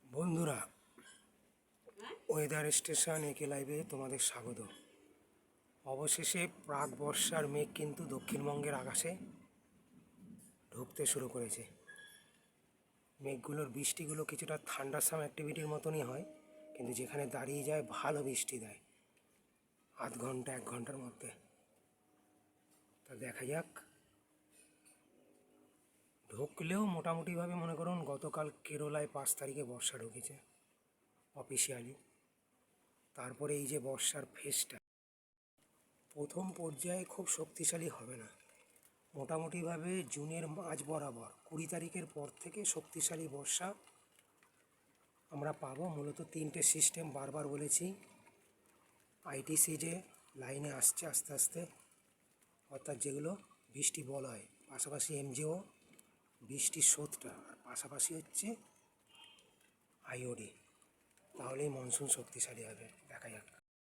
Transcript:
বন্ধুরা, weather station একে লাইভে তোমাদের স্বাগত। অবশেষে প্রাক বর্ষার মেঘ কিন্তু দক্ষিণবঙ্গের আকাশে ঢুকতে শুরু করেছে। মেঘগুলোর বৃষ্টিগুলো কিছুটা থান্ডারসাম অ্যাক্টিভিটির মতনই হয়, কিন্তু যেখানে দাঁড়িয়ে যায় ভালো বৃষ্টি দেয় আধ ঘন্টা 1 ঘন্টার মধ্যে। তা দেখা যাক। ঢুকলেও মোটামুটিভাবে মনে করুন গতকাল কেরলায় 5 তারিখে বর্ষা ঢুকেছে অফিসিয়ালি। তারপরে এই যে বর্ষার ফেসটা প্রথম পর্যায়ে খুব শক্তিশালী হবে না, মোটামুটিভাবে জুনের মাঝ বরাবর 20 তারিখের পর থেকে শক্তিশালী বর্ষা আমরা পাবো। মূলত 3টে সিস্টেম বারবার বলেছি আইটিসি যে লাইনে আসছে আস্তে আস্তে, অর্থাৎ যেগুলো বৃষ্টি বলয়, পাশাপাশি এমজিও বৃষ্টির স্রোতটা, আর পাশাপাশি হচ্ছে আইওডি। তাহলেই মনসুন শক্তিশালী হবে। দেখা যাক।